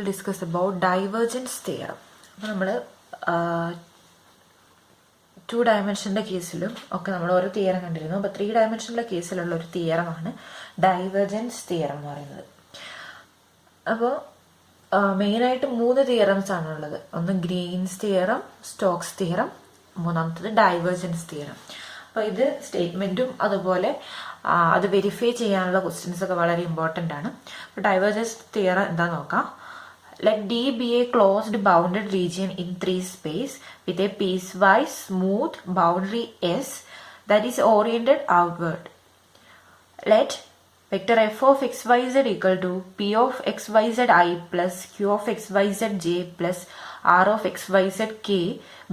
discuss about divergence theorem. അപ്പോൾ നമ്മൾ 2 ഡയമെൻഷൻ്റെ കേസിലും ഒക്കെ നമ്മൾ ഓരോ തിയറം കണ്ടിരുന്നു. അപ്പോൾ 3 ഡയമെൻഷനിലെ കേസിലുള്ള ഒരു തിയറമാണ് ഡൈവേർജൻസ് തിയറം എന്ന് പറയുന്നത്. അപ്പോൾ മെയിനായിട്ട് 3 തിയറംസ് ആണുള്ളത്. ഒന്ന് ഗ്രീൻസ് തിയറം, സ്റ്റോക്സ് തിയറം, മൂന്നാമത്തത് ഡൈവേർജൻസ് തിയറം. അപ്പോൾ ഇത് സ്റ്റേറ്റ്മെൻറ്റും അതുപോലെ അത് വെരിഫൈ ചെയ്യാനുള്ള ക്വസ്റ്റ്യൻസ് ഒക്കെ വളരെ ഇമ്പോർട്ടൻ്റ് ആണ്. അപ്പോൾ ഡൈവേർജൻസ് തിയറം എന്താ നോക്കാം. Let D be a closed bounded region in 3 space with a piecewise smooth boundary S that is oriented outward. Let vector f of xyz equal to p of xyz I plus q of xyz j plus r of xyz k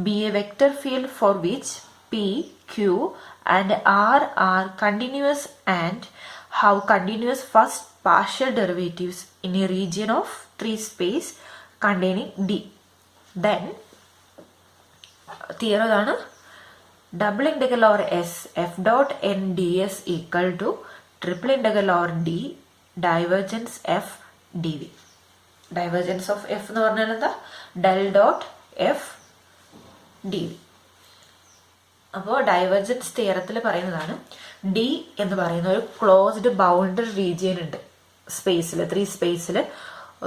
be a vector field for which p, q and r are continuous and have continuous first partial derivatives in a region of 3 space containing D. Then theorem ആണ് double integral over S f dot n ds equal to triple integral over D divergence f dv. Divergence of f എന്ന് പറഞ്ഞാൽ എന്താ? del dot f dv. അപ്പോൾ divergence തിയറത്തിൽ പറയുന്നതാണ് D എന്ന് പറയുന്ന ഒരു closed bounded region ഉണ്ട് സ്പേസിൽ, 3 സ്പേസിൽ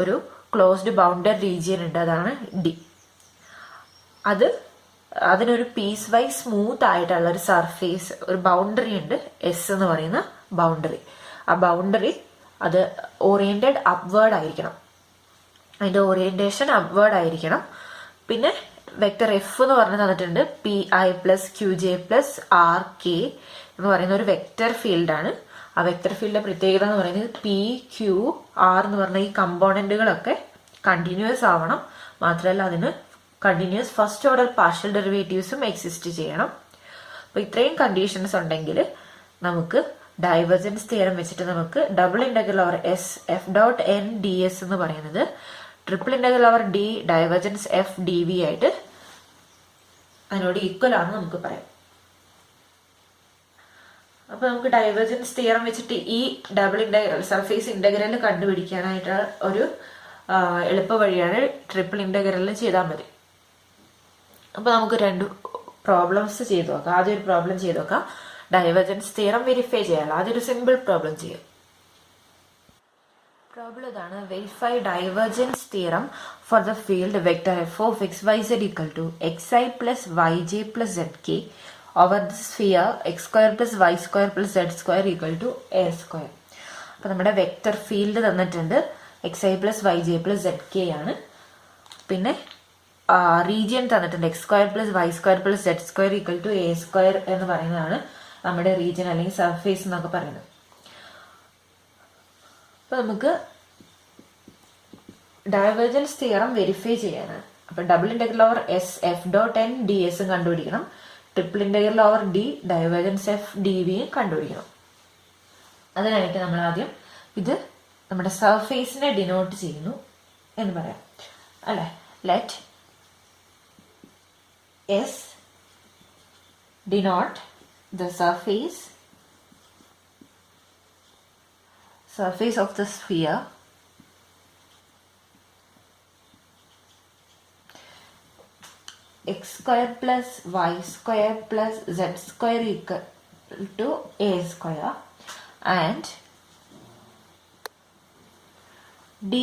ഒരു ക്ലോസ്ഡ് ബൗണ്ടഡ് റീജിയൻ ഉണ്ട്, അതാണ് ഡി. അതിനൊരു പീസ് വൈസ് സ്മൂത്ത് ആയിട്ടുള്ള ഒരു സർഫേസ്, ഒരു ബൗണ്ടറി ഉണ്ട്, എസ് എന്ന് പറയുന്ന ബൗണ്ടറി. ആ ബൗണ്ടറി അത് ഓറിയന്റഡ് അപ്വേർഡ് ആയിരിക്കണം, അതിന്റെ ഓറിയന്റേഷൻ അപ്വേർഡ് ആയിരിക്കണം. പിന്നെ വെക്ടർ എഫ് എന്ന് പറഞ്ഞു തന്നിട്ടുണ്ട്, P I plus Q J plus R K എന്ന് പറയുന്ന ഒരു വെക്ടർ ഫീൽഡാണ്. ആ വെക്ടർ ഫീൽഡിന്റെ പ്രത്യേകത എന്ന് പറയുന്നത് പി ക്യു ആർ എന്ന് പറഞ്ഞ ഈ കമ്പോണന്റുകളൊക്കെ കണ്ടിന്യൂസ് ആവണം. മാത്രമല്ല അതിന് കണ്ടിന്യൂസ് ഫസ്റ്റ് ഓർഡർ പാർഷ്യൽ ഡെറിവേറ്റീവ്സും എക്സിസ്റ്റ് ചെയ്യണം. അപ്പൊ ഇത്രയും കണ്ടീഷൻസ് ഉണ്ടെങ്കിൽ നമുക്ക് ഡൈവേർജൻസ് തിയറം വെച്ചിട്ട് നമുക്ക് double integral over S F dot N D S എന്ന് പറയുന്നത് triple integral over D divergence F D V ആയിട്ട് അതിനോട് ഈക്വൽ ആണെന്ന് നമുക്ക് പറയാം. അപ്പൊ നമുക്ക് ഡൈവേർജൻസ് തിയറം വെച്ചിട്ട് ഈ ഡബിൾ ഇന്റഗ്രൽ സർഫേസ് ഇന്റഗ്രൽ കണ്ടുപിടിക്കാനായിട്ട് ഒരു എളുപ്പ വഴിയാണ് ട്രിപ്പിൾ ഇന്റഗ്രലിൽ ചെയ്താൽ മതി. അപ്പൊ നമുക്ക് 2 പ്രോബ്ലംസ് ചെയ്തു നോക്കാം. ആദ്യം ഒരു പ്രോബ്ലം ചെയ്തു നോക്കാം, ഡൈവേർജൻസ് തിയറം വെരിഫൈ ചെയ്യാം. ആദ്യം ഒരു സിമ്പിൾ പ്രോബ്ലം ചെയ്യാം. പ്രോബ്ലം ഇതാണ്, verify divergence theorem for the field vector F of X Y Z equal to X I plus Y J plus Z K over the sphere x square plus y square plus z square equal to a square. അപ്പോൾ നമ്മുടെ vector field തന്നിട്ടുണ്ട്, X I plus Y J plus Z K ആണ്. പിന്നെ region തന്നിട്ടുണ്ട്, X square plus Y square plus Z square equal to A square എന്ന് പറയുന്നതാണ് നമ്മുടെ region അല്ലെങ്കിൽ സർഫേസ് എന്നൊക്കെ പറയുന്നത്. അപ്പോൾ നമുക്ക് ഡൈവേർജൻസ് തിയറം വെരിഫൈ ചെയ്യാനാണ്. അപ്പോൾ double integral over S F dot N D എസും കണ്ടുപിടിക്കണം, triple integral over D divergence F D വിയും കണ്ടുപിടിക്കണം. അതിനായിട്ട് നമ്മൾ ആദ്യം ഇത് നമ്മുടെ സർഫേസിനെ ഡിനോട്ട് ചെയ്യുന്നു എന്ന് പറയാം അല്ലെ. Let us denote the surface of the sphere x square plus y square plus z square equal to a square and d.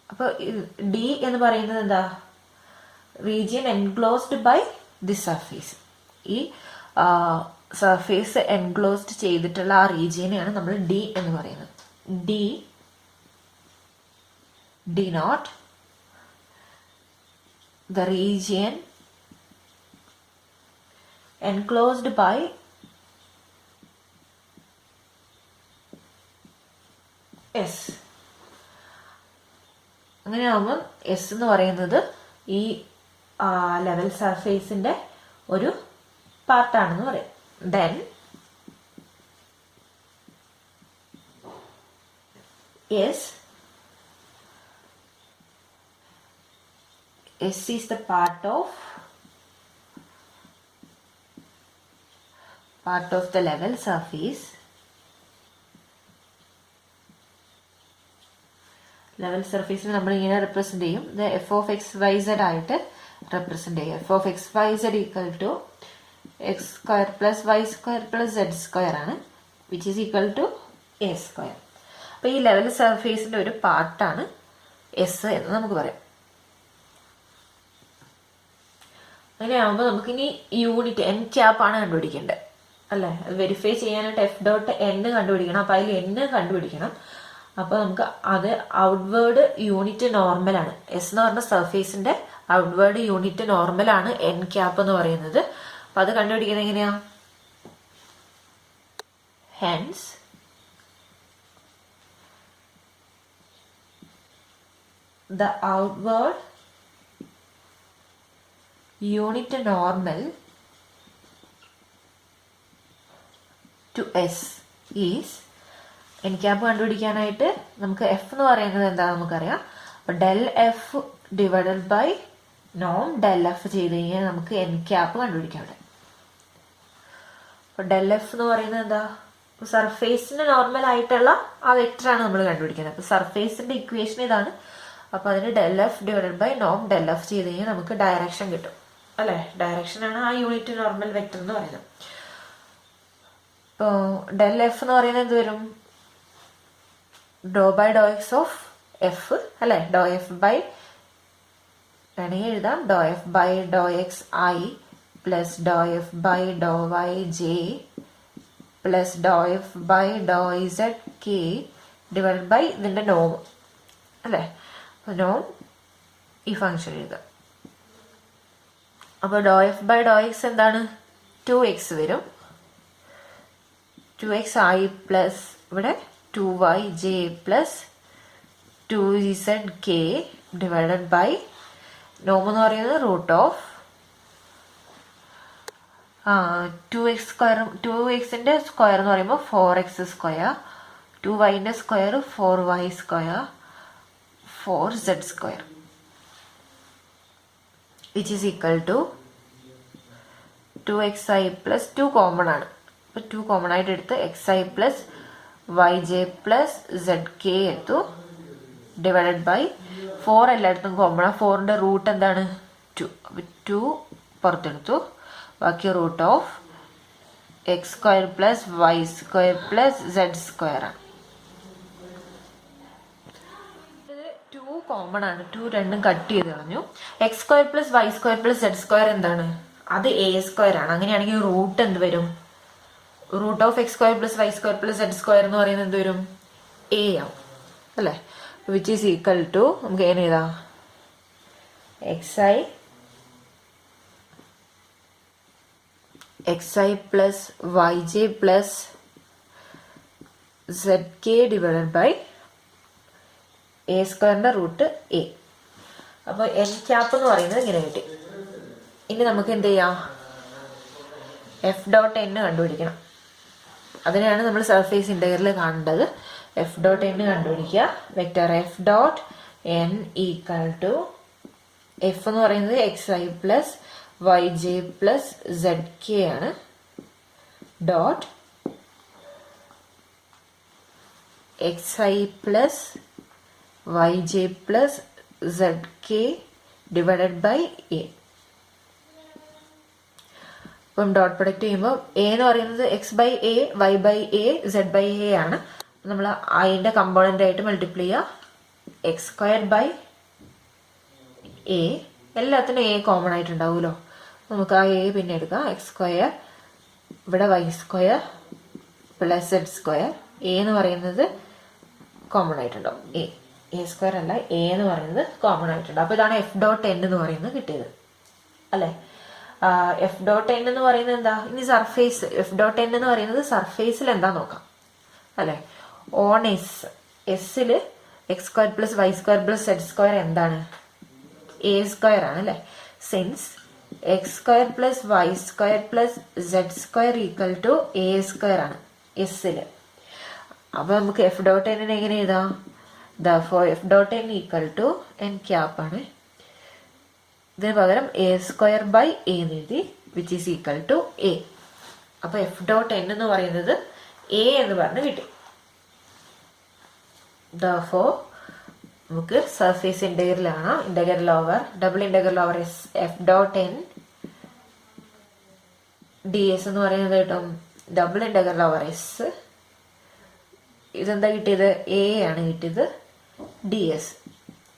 അപ്പോൾ d എന്ന് പറയുന്നത് എന്താ? Region enclosed by this surface. ഈ സർഫേസ് എൻക്ലോസ്ഡ് ചെയ്തിട്ടുള്ള ആ റീജിയനെയാണ് നമ്മൾ d എന്ന് പറയുന്നത്. d denote the region enclosed by S. അങ്ങനെയാകുമ്പോൾ എസ് എന്ന് പറയുന്നത് ഈ ലെവൽ സർഫേസിന്റെ ഒരു പാർട്ടാണെന്ന് പറയാം. Then S S is the part of the level surface level സർഫേസിന് നമ്മൾ ഇങ്ങനെ റെപ്രസെന്റ് ചെയ്യും. ഇത് F of X Y Z ആയിട്ട് റെപ്രസെന്റ് ചെയ്യും. F of X Y Z equal to X square plus Y square plus Z square ആണ്, which is equal to A square. അപ്പൊ ഈ ലെവൽ സർഫേസിന്റെ ഒരു പാർട്ടാണ് എസ് എന്ന് നമുക്ക് പറയാം. അങ്ങനെയാകുമ്പോൾ നമുക്കിനി യൂണിറ്റ് എൻ ക്യാപ്പ് ആണ് കണ്ടുപിടിക്കേണ്ടത് അല്ലേ. അത് വെരിഫൈ ചെയ്യാനായിട്ട് എഫ് ഡോട്ട് എൻ കണ്ടുപിടിക്കണം. അപ്പൊ അതിൽ എൻ കണ്ടുപിടിക്കണം. അപ്പൊ നമുക്ക് അത് ഔട്ട്വേർഡ് യൂണിറ്റ് നോർമൽ ആണ്. എസ് എന്ന് പറഞ്ഞ സർഫേസിന്റെ ഔട്ട്വേർഡ് യൂണിറ്റ് നോർമൽ ആണ് എൻ ക്യാപ്പ് എന്ന് പറയുന്നത്. അപ്പൊ അത് കണ്ടുപിടിക്കുന്നത് എങ്ങനെയാ? Hence the outward unit normal to S is n cap കണ്ടുപിടിക്കാനായിട്ട് നമുക്ക് എഫ് എന്ന് പറയുന്നത് എന്താണെന്ന് നമുക്കറിയാം. അപ്പൊ ഡെൽ എഫ് ഡിവൈഡഡ് ബൈ നോം ഡെൽ എഫ് ചെയ്ത് കഴിഞ്ഞാൽ നമുക്ക് എൻ ക്യാപ്പ് കണ്ടുപിടിക്കാം. അവിടെ അപ്പൊ ഡെൽ എഫ് എന്ന് പറയുന്നത് എന്താ? സർഫേസിന് നോർമൽ ആയിട്ടുള്ള ആ വെക്ടറാണ് നമ്മൾ കണ്ടുപിടിക്കുന്നത്. അപ്പൊ സർഫേസിന്റെ ഇക്വേഷൻ ഇതാണ്. അപ്പൊ അതിന് ഡെൽ എഫ് ഡിവൈഡഡ് ബൈ നോം ഡെൽ എഫ് ചെയ്ത് കഴിഞ്ഞാൽ നമുക്ക് ഡയറക്ഷൻ കിട്ടും അല്ലെ. ഡയറക്ഷൻ ആണ് ആ യൂണിറ്റ് നോർമൽ വെക്ടർ എന്ന് പറയുന്നത്. ഇപ്പോ ഡെൽ എഫ് എന്ന് പറയുന്നത് എന്ത് വരും? Doe by doe X of F അല്ലെ. ഡോ എഫ് ബൈ വേണമെങ്കിൽ എഴുതാം doe F by doe X I plus doe F by doe Y J plus doe F by doe Z K divide by ഇതിന്റെ നോം അല്ലെ. നോം ഈ function എഴുതാം. അപ്പൊ doe F by doe X എന്താണ്? 2x വരും. 2xi പ്ലസ് ഇവിടെ 2yj plus 2zk divided by നോം എന്ന് പറയുന്നത് റൂട്ട് ഓഫ് 2x സ്ക്വയർ. 2xന്റെ സ്ക്വയർ എന്ന് പറയുമ്പോൾ 4x സ്ക്വയർ, 2yന്റെ square 4y square, 4z square, which is equal to 2xi plus 2 common ആണ്. അപ്പൊ 2 കോമൺ ആയിട്ട് എടുത്ത് xi plus yj plus zk എടുത്തു ഡിവൈഡഡ് ബൈ 4 എല്ലായിടത്തും കോമൺ ആണ്. 4ന്റെ റൂട്ട് എന്താണ്? 2. അപ്പൊ 2 പുറത്തെടുത്തു. ബാക്കി root of X square plus Y square plus Z square ആണ്. കോമൺ ആണ്. 2 രണ്ടും കട്ട് ചെയ്ത് കളഞ്ഞു. X square plus Y square plus Z square എന്താണ്? അത് എ സ്ക്വയർ ആണ്. അങ്ങനെയാണെങ്കിൽ റൂട്ട് എന്ത് വരും? Root of X square plus Y square plus Z square എന്ന് പറയുന്നത് എന്ത് വരും? എ ആവും അല്ലെ. വിച്ച് ഈസ് ഈക്വൽ ടു നമുക്ക് എങ്ങനെ എഴുതാം? xi plus Y J plus Z K divided by A സ്ക്വയറിന്റെ റൂട്ട് എ. അപ്പൊ എൻ ക്യാപ്പ് എന്ന് പറയുന്നത് ഇങ്ങനെ കിട്ടി. ഇനി നമുക്ക് എന്ത് ചെയ്യാം? എഫ് ഡോട്ട് എൻ കണ്ടുപിടിക്കണം. അതിനാണ് നമ്മൾ സർഫേസ് ഇന്റഗ്രൽ കാണേണ്ടത്. എഫ് ഡോട്ട് എൻ കണ്ടുപിടിക്കുക. Vector F dot N equal to F എന്ന് പറയുന്നത് X I plus Y J plus Z K ആണ്. Dot X I plus yj plus zk divided by a. അപ്പം dot product ചെയ്യുമ്പോൾ A എന്ന് പറയുന്നത് X by A Y by A Z by A ആണ്. നമ്മൾ അതിന്റെ കമ്പോണന്റ് ആയിട്ട് multiply ചെയ്യുക. എക്സ് സ്ക്വയർ ബൈ എ എല്ലാത്തിനും എ കോമൺ ആയിട്ടുണ്ടാവുമല്ലോ. നമുക്ക് ആ എ പിന്നെ എടുക്കാം. എക്സ് സ്ക്വയർ ഇവിടെ Y square plus Z square. A എന്ന് പറയുന്നത് കോമൺ ആയിട്ടുണ്ടാവും. എ സ്ക്വയർ അല്ല, എ എന്ന് പറയുന്നത് കോമൺ ആയിട്ടുണ്ട്. അപ്പൊ ഇതാണ് എഫ് ഡോട്ട് എൻ എന്ന് പറയുന്നത് കിട്ടിയത് അല്ലെ. എഫ് ഡോട്ട് എൻ എന്ന് പറയുന്നത് എന്താ? ഇനി സർഫേസ് എഫ് ഡോട്ട് എൻ എന്ന് പറയുന്നത് സർഫേസിൽ എന്താ നോക്കാം അല്ലെ. ഓൺ എസ്സില് x square plus Y square plus Z square എന്താണ്? എ സ്ക്വയർ ആണ് അല്ലെ. Since x square plus Y square plus Z square equal to A square ആണ് എസ്സില്. അപ്പൊ നമുക്ക് എഫ് ഡോട്ട് എന്നിനെ എങ്ങനെ എഴുതാം? Therefore f dot n equal to n cap ആണ്. ഇതിന് പകരം എ സ്ക്വയർ ബൈ എ എന്ന് എഴുതി, which is equal to a. അപ്പൊ എഫ് ഡോട്ട് എൻ എന്ന് പറയുന്നത് എ എന്ന് പറഞ്ഞ് കിട്ടി. Therefore നമുക്ക് സർഫേസ് ഇൻ്റഗ്രലാണ്. Integral over double integral over S F dot N D S എന്ന് പറയുന്നത് കിട്ടും ഡബിൾ ഇൻ്റഗ്രൽ ഓവർ എസ്. ഇതെന്താ കിട്ടിയത്? എ ആണ് കിട്ടിയത്. ഡി എസ്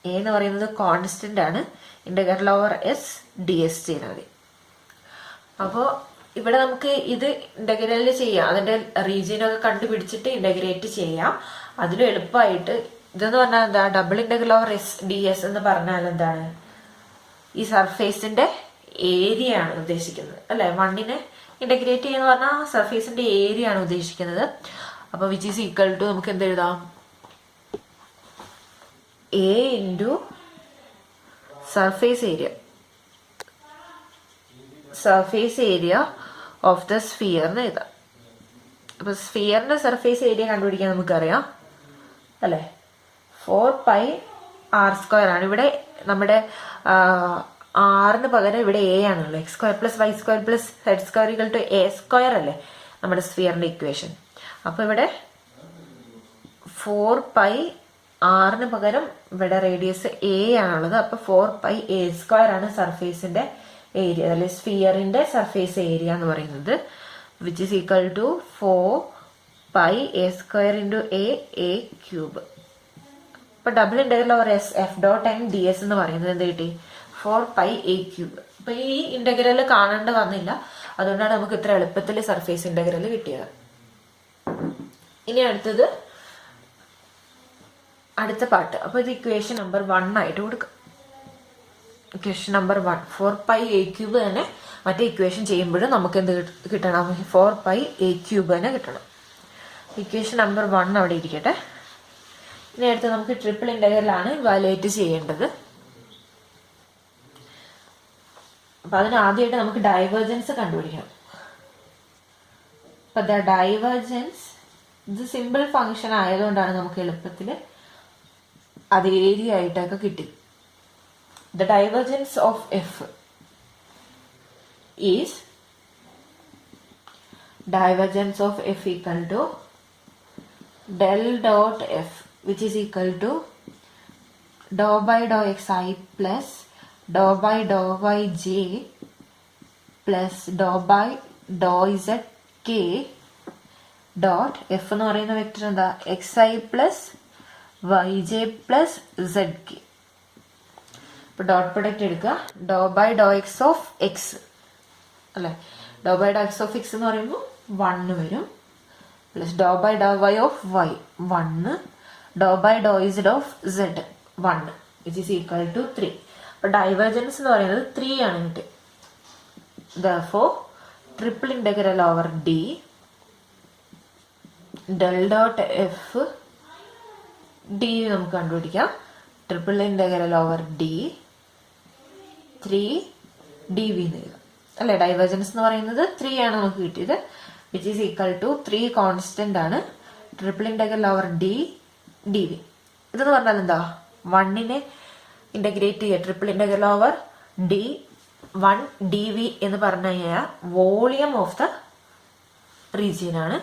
എ എന്ന് പറയുന്നത് കോൺസ്റ്റന്റ് ആണ്. Integral over S D S ചെയ്താൽ മതി. അപ്പോൾ ഇവിടെ നമുക്ക് ഇത് ഇൻ്റഗ്രൽ ചെയ്യാം. അതിൻ്റെ റീജിയനൊക്കെ കണ്ടുപിടിച്ചിട്ട് ഇൻ്റഗ്രേറ്റ് ചെയ്യാം. അതിലും എളുപ്പമായിട്ട് ഇതെന്ന് പറഞ്ഞാൽ എന്താ? Double integral over S D S എന്ന് പറഞ്ഞാൽ എന്താണ്? ഈ സർഫേസിന്റെ ഏരിയ ആണ് ഉദ്ദേശിക്കുന്നത് അല്ലെ. വണ്ണിനെ ഇന്റഗ്രേറ്റ് ചെയ്യുന്ന പറഞ്ഞാൽ സർഫേസിന്റെ ഏരിയ ആണ് ഉദ്ദേശിക്കുന്നത്. അപ്പൊ വിച്ച് ഈസ് ഈക്വൽ ടു നമുക്ക് എന്ത് എഴുതാം? A into surface area, surface area of the sphere എന്ന് എഴുതാം. അപ്പൊ സ്ഫിയറിന്റെ സർഫേസ് ഏരിയ കണ്ടുപിടിക്കാൻ നമുക്കറിയാം അല്ലെ. 4πr² ആണ്. ഇവിടെ നമ്മുടെ ആറിന് പകരം ഇവിടെ എ ആണല്ലോ. x² + y² + z² = a² അല്ലേ നമ്മുടെ സ്ഫിയറിന്റെ ഇക്വേഷൻ. അപ്പൊ ഇവിടെ 4πr പകരം ഇവിടെ റേഡിയസ് എ ആണുള്ളത്. അപ്പൊ 4πa² ആണ് സർഫേസിന്റെ ഏരിയ, അല്ലെ സ്ഫിയറിന്റെ സർഫേസ് ഏരിയ എന്ന് പറയുന്നത്. Which is equal to 4πa² × a³ അപ്പൊ double integral over S F dot N D S എന്ന് പറയുന്നത് എന്ത് കിട്ടി? 4πa³. അപ്പൊ ഈ ഇന്റഗ്രൽ കാണേണ്ട വന്നില്ല. അതുകൊണ്ടാണ് നമുക്ക് ഇത്ര എളുപ്പത്തിൽ സർഫേസ് ഇന്റഗ്രൽ കിട്ടിയത്. ഇനി അടുത്ത പാർട്ട്. അപ്പൊ ഇത് ഇക്വേഷൻ നമ്പർ 1 ആയിട്ട് കൊടുക്കാം. ഇക്വേഷൻ നമ്പർ 1 4πa³ തന്നെ മറ്റേ ഇക്വേഷൻ ചെയ്യുമ്പോഴും നമുക്ക് എന്ത് കിട്ടണം? 4πa³ തന്നെ കിട്ടണം. ഇക്വേഷൻ നമ്പർ 1 അവിടെ ഇരിക്കട്ടെ. ഇനി അടുത്ത് നമുക്ക് ട്രിപ്പിൾ ഇന്റഗ്രലാണ് ഇവാലുവേറ്റ് ചെയ്യേണ്ടത്. അപ്പൊ അതിന് ആദ്യമായിട്ട് നമുക്ക് ഡൈവേർജൻസ് കണ്ടുപിടിക്കണം. അപ്പൊ ദ ഡൈവേർജൻസ്, ഇത് സിമ്പിൾ ഫംഗ്ഷൻ ആയതുകൊണ്ടാണ് നമുക്ക് എളുപ്പത്തിൽ അത് ഏരിയ ആയിട്ടൊക്കെ കിട്ടി. The divergence of F is divergence of F equal to del dot f, which is equal to dou by dou xi plus dou by dou yj plus dou by dou zk dot f എന്ന് പറയുന്ന vector എന്താ? xi plus yj plus zk. ഇപ്പൊ dot product എടുക്കുക. Doe by doe X of x അല്ലെ. Doe by doe X of x എന്ന് പറയുമ്പോൾ 1 വരും. Plus doe by doe y of y 1, doe by doe z of z 1, which is equal to 3. അപ്പൊ divergence എന്ന് പറയുന്നത് 3 ആണ് കിട്ടി. Therefore triple integral over d del dot f d നമുക്ക് കണ്ടുപിടിക്കാം. Triple integral over d 3 dv എന്ന് എഴുതാം അല്ലെ. ഡൈവേർജൻസ് എന്ന് പറയുന്നത് 3 ആണ് നമുക്ക് കിട്ടിയത്. Which is equal to 3 constant ആണ്. Triple integral over d d v. ഇതെന്ന് പറഞ്ഞാൽ എന്താ? 1നെ ഇന്റഗ്രേറ്റ് ചെയ്യുക. Triple integral over d 1 d v എന്ന് പറഞ്ഞു കഴിഞ്ഞാൽ വോളിയം ഓഫ് ദ റീജിയൻ ആണ്.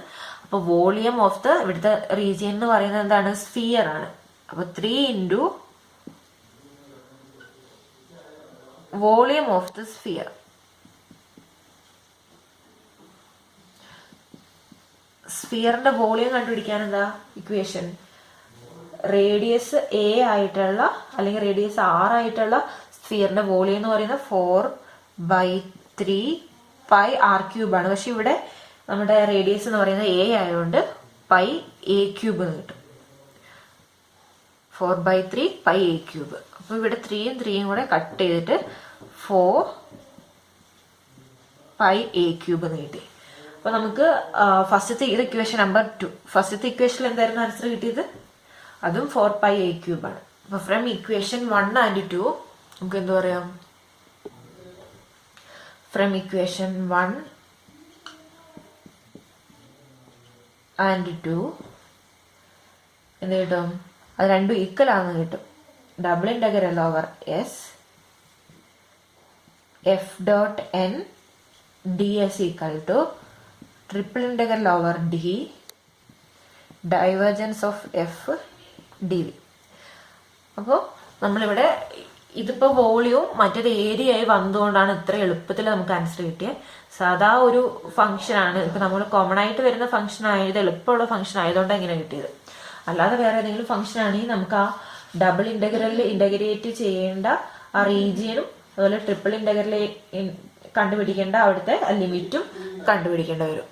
അപ്പൊ വോളിയം ഓഫ് ദ ഇവിടുത്തെ റീജിയൻ എന്ന് പറയുന്നത് എന്താണ്? സ്ഫിയർ ആണ്. അപ്പൊ 3 into volume of the sphere. സ്ഫിയറിന്റെ വോളിയം കണ്ടുപിടിക്കാൻ എന്താ ഇക്വേഷൻ? റേഡിയസ് എ ആയിട്ടുള്ള അല്ലെങ്കിൽ റേഡിയസ് ആർ ആയിട്ടുള്ള സ്ഫിയറിന്റെ വോളിയം എന്ന് പറയുന്നത് 4/3πr³ ആണ്. പക്ഷെ ഇവിടെ നമ്മുടെ റേഡിയസ് എന്ന് പറയുന്നത് എ ആയതുകൊണ്ട് πa³ എന്ന് കിട്ടും. 4/3πa³. അപ്പൊ ഇവിടെ 3യും 3യും കൂടെ കട്ട് ചെയ്തിട്ട് 4πa³ എന്ന് കിട്ടി. അപ്പൊ നമുക്ക് ഫസ്റ്റത്തെ ഇത് ഇക്വേഷൻ നമ്പർ 2. ഫസ്റ്റത്തെ ഇക്വേഷനിൽ എന്തായിരുന്നു ആൻസർ കിട്ടിയത്? അതും 4πa³ ആണ്. അപ്പൊ ഫ്രം ഇക്വേഷൻ 1 ആൻഡ് 2 നമുക്ക് എന്ത് പറയാം? ഫ്രം ഇക്വേഷൻ 1 ആൻഡ് 2 എന്ത് കിട്ടും? അത് രണ്ടും ഈക്വൽ ആണെന്ന് കിട്ടും. Double integral over S F dot N D S equal to triple integral over D divergence of F D V. അപ്പോൾ നമ്മളിവിടെ ഇതിപ്പോൾ വോളിയവും മറ്റേത് ഏരിയയായി വന്നുകൊണ്ടാണ് ഇത്ര എളുപ്പത്തിൽ നമുക്ക് ആൻസർ കിട്ടിയത്. സാധാ ഒരു ഫംഗ്ഷനാണ്, ഇപ്പം നമ്മൾ കോമൺ ആയിട്ട് വരുന്ന ഫംഗ്ഷൻ ആയത് എളുപ്പമുള്ള ഫംഗ്ഷൻ ആയതുകൊണ്ടാണ് ഇങ്ങനെ കിട്ടിയത്. അല്ലാതെ വേറെ ഏതെങ്കിലും ഫംഗ്ഷൻ ആണെങ്കിൽ നമുക്ക് ആ ഡബിൾ ഇന്റഗ്രലിൽ ഇന്റഗ്രേറ്റ് ചെയ്യേണ്ട ആ റീജിയനും അതുപോലെ ട്രിപ്പിൾ ഇന്റഗ്രലിൽ കണ്ടുപിടിക്കേണ്ട അവിടുത്തെ ലിമിറ്റും കണ്ടുപിടിക്കേണ്ടി വരും.